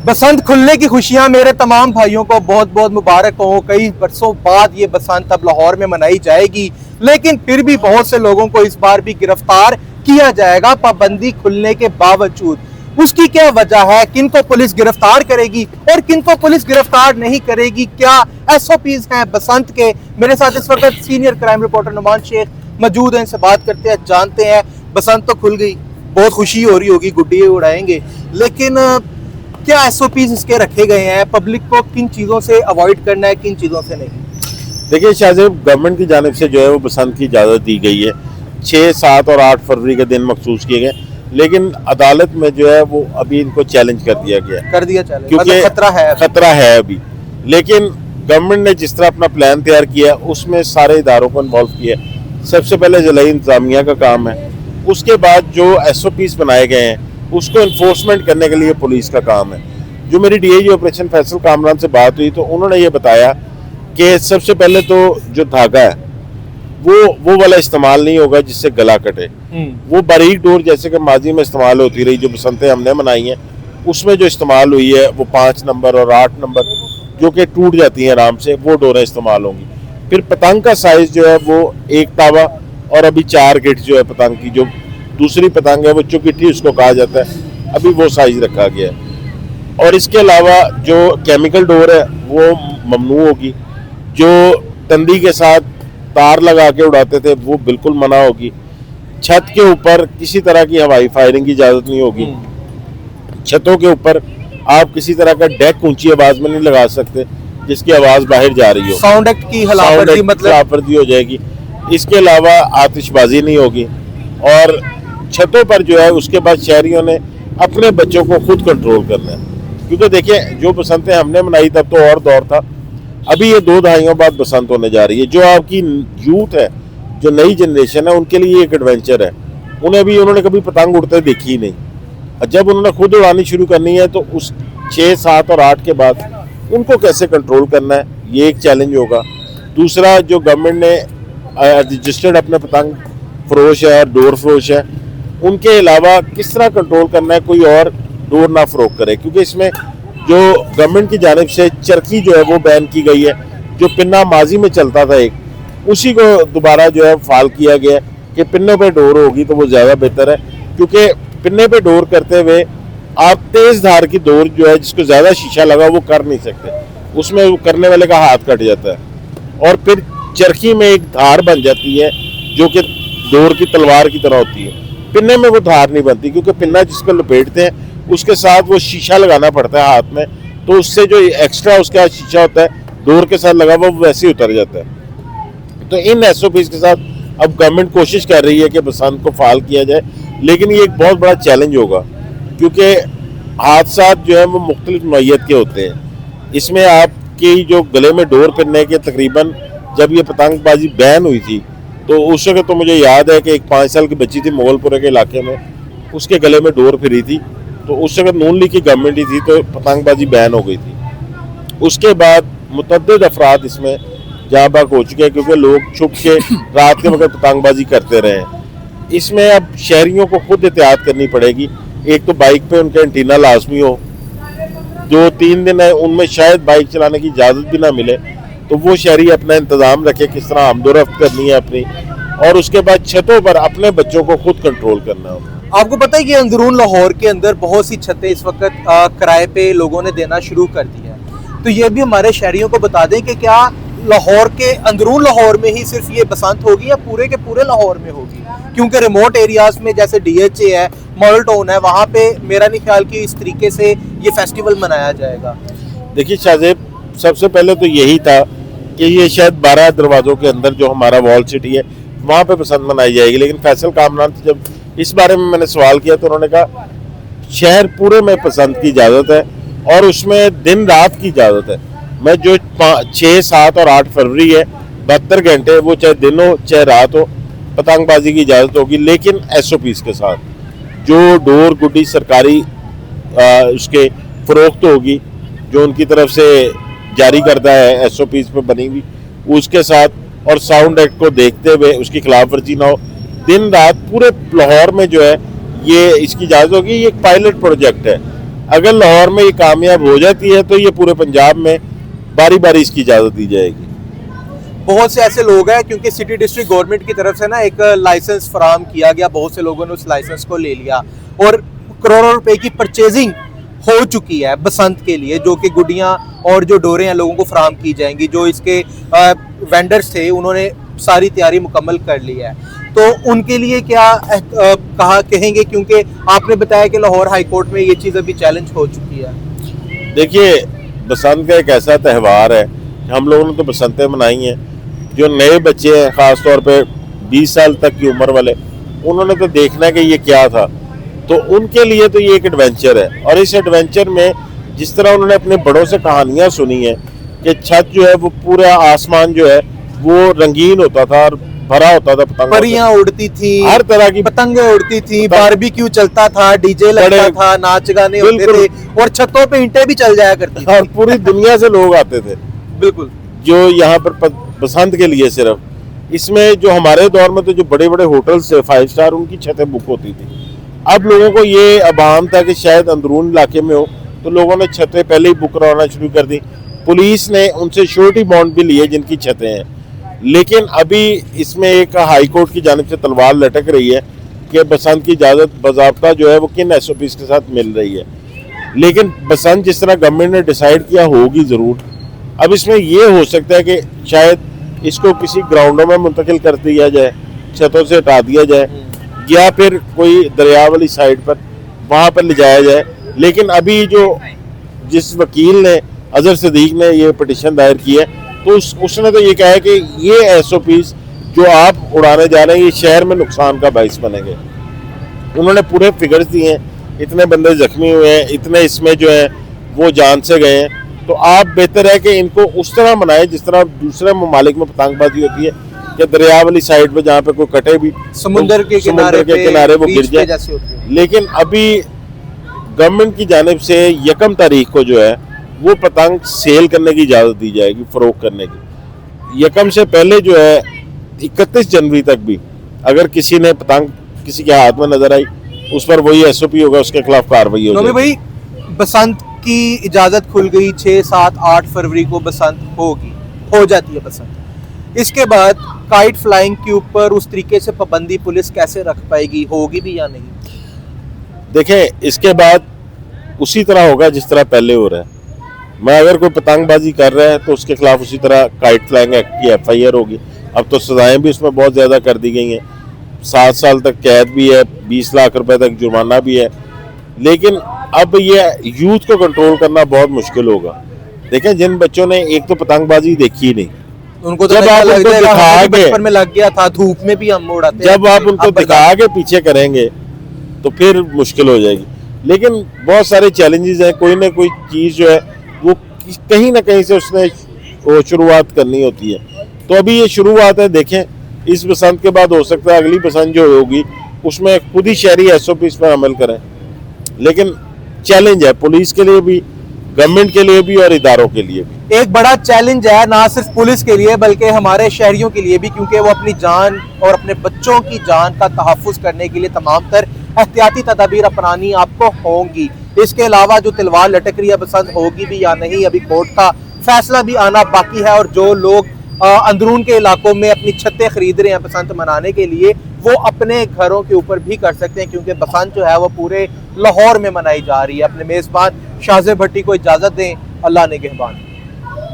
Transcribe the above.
बसंत खुलने की खुशियां मेरे तमाम भाइयों को बहुत बहुत मुबारक हो। कई बरसों बाद ये बसंत अब लाहौर में मनाई जाएगी, लेकिन फिर भी बहुत से लोगों को इस बार भी गिरफ्तार किया जाएगा पाबंदी खुलने के बावजूद। उसकी क्या वजह है, किनको पुलिस गिरफ्तार करेगी और किनको पुलिस गिरफ्तार नहीं करेगी, क्या SOPs हैं बसंत के। मेरे साथ इस वक्त senior crime reporter Numan Sheikh मौजूद हैं, इनसे बात करते हैं, जानते हैं। बसंत तो खुल गई, बहुत खुशी हो रही होगी, गुड्डी उड़ाएंगे, लेकिन क्या SOPs इसके रखे गए हैं, पब्लिक को किन चीज़ों से अवॉइड करना है, किन चीज़ों से नहीं। देखिए शाहजेब, गवर्नमेंट की जानिब से जो है वो बसंत की इजाज़त दी गई है। 6, 7 और 8 फरवरी के दिन मखसूस किए गए, लेकिन अदालत में जो है वो अभी इनको चैलेंज कर दिया गया, चैलेंज, क्योंकि मतलब खतरा है अभी। लेकिन गवर्नमेंट ने जिस तरह अपना प्लान तैयार किया उसमें सारे इदारों को इन्वॉल्व किया। सबसे पहले ज़िला इंतजामिया का काम है, उसके बाद जो SOPs बनाए गए हैं उसको इन्फोर्समेंट करने के लिए पुलिस का काम है। जो मेरी DIG ऑपरेशन फैसल कामरान से बात हुई तो उन्होंने ये बताया कि सबसे पहले तो जो धागा है वो वाला इस्तेमाल नहीं होगा जिससे गला कटे। वो बारीक डोर जैसे कि माजी में इस्तेमाल होती रही, जो बसंतें हमने मनाई हैं उसमें जो इस्तेमाल हुई है वो 5 नंबर और 8 नंबर जो कि टूट जाती हैं आराम से, वो डोरें इस्तेमाल होंगी। फिर पतंग का साइज़ जो है वो 1 तावा और अभी 4 गिट जो है पतंग की, जो दूसरी पतंग है वो चुकिट्ठी उसको कहा जाता है, अभी वो साइज़ रखा गया है। और इसके अलावा जो केमिकल डोर है वो ममनू होगी। जो तंदी के साथ तार लगा के उड़ाते थे वो बिल्कुल मना होगी। छत के ऊपर किसी तरह की हवाई फायरिंग की इजाज़त नहीं होगी। छतों के ऊपर आप किसी तरह का डेक ऊंची आवाज़ में नहीं लगा सकते जिसकी आवाज़ बाहर जा रही हो। साउंड एक्ट की खिलाफवर्जी हो जाएगी। इसके अलावा आतिशबाजी नहीं होगी। और छतों पर जो है उसके बाद शहरियों ने अपने बच्चों को खुद कंट्रोल करना है, क्योंकि देखिए जो बसंतें हमने मनाई तब तो और दौर था, अभी ये 2 दहाइयों बाद बसंत होने जा रही है। जो आपकी यूथ है, जो नई जनरेशन है, उनके लिए एक एडवेंचर है। उन्होंने कभी पतंग उड़ते देखी ही नहीं, और जब उन्होंने खुद उड़ानी शुरू करनी है तो उस 6, 7 और 8 के बाद उनको कैसे कंट्रोल करना है, ये एक चैलेंज होगा। दूसरा, जो गवर्नमेंट ने रजिस्टर्ड अपने पतंग फरोश है और डोर फरोश है, उनके अलावा किस तरह कंट्रोल करना है कोई और डोर ना फरोख करे, क्योंकि इसमें जो गवर्नमेंट की जानिब से चरखी जो है वो बैन की गई है। जो पिन्ना माजी में चलता था एक, उसी को दोबारा जो है फाल किया गया कि पिन्नों पे डोर होगी तो वो ज़्यादा बेहतर है, क्योंकि पिन्ने पे डोर करते हुए आप तेज़ धार की डोर जो है जिसको ज़्यादा शीशा लगा वो कर नहीं सकते, उसमें करने वाले का हाथ कट जाता है। और फिर चरखी में एक धार बन जाती है जो कि डोर की तलवार की तरह होती है। पिन्ने में वो धार नहीं बनती, क्योंकि पिन्ना जिसको लपेटते हैं उसके साथ वो शीशा लगाना पड़ता है हाथ में, तो उससे जो एक्स्ट्रा उसका शीशा होता है डोर के साथ लगा हुआ वो वैसे ही उतर जाता है। तो इन SOPs के साथ अब गवर्नमेंट कोशिश कर रही है कि बसंत को फाल किया जाए, लेकिन ये एक बहुत बड़ा चैलेंज होगा, क्योंकि हादसात जो है वो मुख्तलिफ नौइयत के होते हैं। इसमें आपकी जो गले में डोर पहनने के तकरीबन, जब ये पतंगबाजी बैन हुई थी तो उस वक्त तो मुझे याद है कि एक 5 साल की बच्ची थी मोगलपुरे के इलाके में, उसके गले में डोर फिरी थी, तो उस वक्त नून लीग की गवर्नमेंट ही थी तो पतंगबाजी बैन हो गई थी। उसके बाद मुतअद्दिद अफराद इसमें जहाँ बाग हो चुके हैं, क्योंकि लोग छुप के रात के वक्त पतंगबाजी करते रहे हैं। इसमें अब शहरियों को खुद एहतियात करनी पड़ेगी। एक तो बाइक पे उनका एंटीना लाजमी हो, 2-3 दिन है उनमें शायद बाइक चलाने की इजाज़त भी ना मिले, तो वो शहरी अपना इंतज़ाम रखे किस तरह आमदोरफ्त करनी है अपनी, और उसके बाद छतों पर अपने बच्चों को खुद कंट्रोल करना हो। आपको पता है कि अंदरून लाहौर के अंदर बहुत सी छतें इस वक्त किराए पे लोगों ने देना शुरू कर दी है, तो ये भी हमारे शहरियों को बता दें कि क्या लाहौर के अंदरून लाहौर में ही सिर्फ ये बसंत होगी या पूरे के पूरे लाहौर में होगी, क्योंकि रिमोट एरियाज में जैसे DHA है, मॉडल टाउन है, वहाँ पे मेरा नहीं ख्याल कि इस तरीके से ये फेस्टिवल मनाया जाएगा। देखिए शाहजेब, सबसे पहले तो यही था कि ये शायद 12 दरवाज़ों के अंदर जो हमारा वॉल सिटी है वहाँ पे बसंत मनाई जाएगी, लेकिन फैसल कामरान से जब इस बारे में मैंने सवाल किया तो उन्होंने कहा शहर पूरे में बसंत की इजाज़त है और उसमें दिन रात की इजाज़त है। मैं जो 6, 7 और 8 फरवरी है 72 घंटे, वो चाहे दिन हो चाहे रात हो, पतंगबाजी की इजाज़त होगी, लेकिन SOPs के साथ। जो डोर गुड्डी सरकारी उसके फ़रोख्त होगी जो उनकी तरफ से जारी करता है SOPs पे बनी हुई, उसके साथ, और साउंड एक्ट को देखते हुए उसकी खिलाफ वर्जी ना हो। दिन रात पूरे लाहौर में जो है ये इसकी इजाज़त होगी। ये एक पायलट प्रोजेक्ट है, अगर लाहौर में ये कामयाब हो जाती है तो ये पूरे पंजाब में बारी बारी इसकी इजाज़त दी जाएगी। बहुत से ऐसे लोग हैं, क्योंकि सिटी डिस्ट्रिक्ट गवर्नमेंट की तरफ से ना एक लाइसेंस फराम किया गया, बहुत से लोगों ने उस लाइसेंस को ले लिया और करोड़ों रुपए की परचेजिंग हो चुकी है बसंत के लिए, जो कि गुडियां और जो डोरें हैं लोगों को फराम की जाएंगी। जो इसके वेंडर्स थे उन्होंने सारी तैयारी मुकम्मल कर ली है, तो उनके लिए क्या कहेंगे, क्योंकि आपने बताया कि लाहौर हाई कोर्ट में ये चीज़ अभी चैलेंज हो चुकी है। देखिए, बसंत का एक ऐसा त्यौहार है, हम लोगों ने तो बसंतें मनाई हैं, जो नए बच्चे हैं ख़ास तौर पे 20 साल तक की उम्र वाले, उन्होंने तो देखना है कि ये क्या था, तो उनके लिए तो ये एक एडवेंचर है। और इस एडवेंचर में जिस तरह उन्होंने अपने बड़ों से कहानियाँ सुनी हैं कि छत जो है वो पूरा आसमान जो है वो रंगीन होता था और भरा होता था, परियां उड़ती थी, हर तरह की पतंगे उड़ती थी, बारबेक्यू चलता था, डीजे लगता था, नाच गाने होते थे और छतों पे ईंटें भी चल जाया करती थी और पूरी दुनिया से लोग आते थे बिल्कुल, जो यहाँ पर बसंत के लिए। सिर्फ इसमें जो हमारे दौर में तो जो बड़े बड़े होटल्स थे 5 स्टार, उनकी छतें बुक होती थी। अब लोगों को ये अभाम था कि शायद अंदरून इलाके में हो, तो लोगों ने छतें पहले ही बुक करवाना शुरू कर दी। पुलिस ने उनसे श्योरिटी बॉन्ड भी लिए जिनकी छतें हैं, लेकिन अभी इसमें एक हाई कोर्ट की जानिब से तलवार लटक रही है कि बसंत की इजाज़त बाज़ाब्ता जो है वो किन SOPs के साथ मिल रही है। लेकिन बसंत जिस तरह गवर्नमेंट ने डिसाइड किया होगी ज़रूर। अब इसमें ये हो सकता है कि शायद इसको किसी ग्राउंडों में मुंतकिल कर दिया जाए, छतों से हटा दिया जाए, या फिर कोई दरिया वाली साइड पर वहाँ पर ले जाया जाए। लेकिन अभी जो जिस वकील ने अजहर सदीक ने ये पिटीशन दायर की है, तो उसने तो ये कहा है कि ये SOPs जो आप उड़ाने जा रहे हैं ये शहर में नुकसान का बाइस बनेंगे। उन्होंने पूरे फिगर्स दिए हैं, इतने बंदे जख्मी हुए हैं, इतने इसमें जो है वो जान से गए हैं। तो आप बेहतर है कि इनको उस तरह मनाएं जिस तरह दूसरे ममालिक में पतंगबाजी होती है कि दरिया वाली साइड पे जहाँ पे कोई कटे भी समुंदर के किनारे वो गिर जाए। लेकिन अभी गवर्नमेंट की जानिब से 1 तारीख को जो है वो पतंग सेल करने की इजाज़त दी जाएगी, फरोख्त करने की। 1 से पहले जो है 31 जनवरी तक भी अगर किसी ने पतंग किसी के हाथ में नजर आई, उस पर वही SOP होगा, उसके खिलाफ कार्रवाई होगी। भाई, बसंत की इजाज़त खुल गई, 6, 7, 8 फरवरी को बसंत हो जाती है बसंत। इसके बाद काइट फ्लाइंग के ऊपर उस तरीके से पाबंदी पुलिस कैसे रख पाएगी, होगी भी या नहीं? देखें, इसके बाद उसी तरह होगा जिस तरह पहले हो रहा है। मैं अगर कोई पतंगबाजी कर रहा है तो उसके खिलाफ उसी तरह काइट फ्लाइंग एक्ट की FIR होगी। अब तो सजाएं भी उसमें बहुत ज़्यादा कर दी गई हैं, 7 साल तक कैद भी है, 20 लाख रुपए तक जुर्माना भी है। लेकिन अब ये यूथ को कंट्रोल करना बहुत मुश्किल होगा। देखें, जिन बच्चों ने एक तो पतंगबाजी देखी नहीं, उनको तो जब आप उनको दिखा के बचपन में लग गया था, धूप में भी हम उड़ाते हैं, जब आप उनको दिखा के पीछे करेंगे तो फिर मुश्किल हो जाएगी। लेकिन बहुत सारे चैलेंजेस हैं, कोई ना कोई चीज़ जो है वो कहीं ना कहीं से उसने शुरुआत करनी होती है। तो अभी ये शुरुआत है, देखें इस बसंत के बाद हो सकता है अगली बसंत जो होगी उसमें खुद ही शहरी SOPs पर अमल करें। लेकिन चैलेंज है पुलिस के लिए भी, गवर्नमेंट के लिए भी और इदारों के लिए भी। एक बड़ा चैलेंज है, ना सिर्फ पुलिस के लिए बल्कि हमारे शहरियों के लिए भी, क्योंकि वो अपनी जान और अपने बच्चों की जान का तहफ़्फ़ुज़ करने के लिए तमाम तर एहतियाती तदाबीर अपनानी आपको होंगी। इसके अलावा जो तलवार लटक रही है बसंत होगी भी या नहीं, अभी कोर्ट का फैसला भी आना बाकी है। और जो लोग अंदरून के इलाकों में अपनी छतें खरीद रहे हैं बसंत मनाने के लिए, वो अपने घरों के ऊपर भी कर सकते हैं, क्योंकि बसंत जो है वो पूरे लाहौर में मनाई जा रही है। अपने मेज़बान शाहज़ेब भट्टी को इजाज़त दें। अल्लाह निगहबान।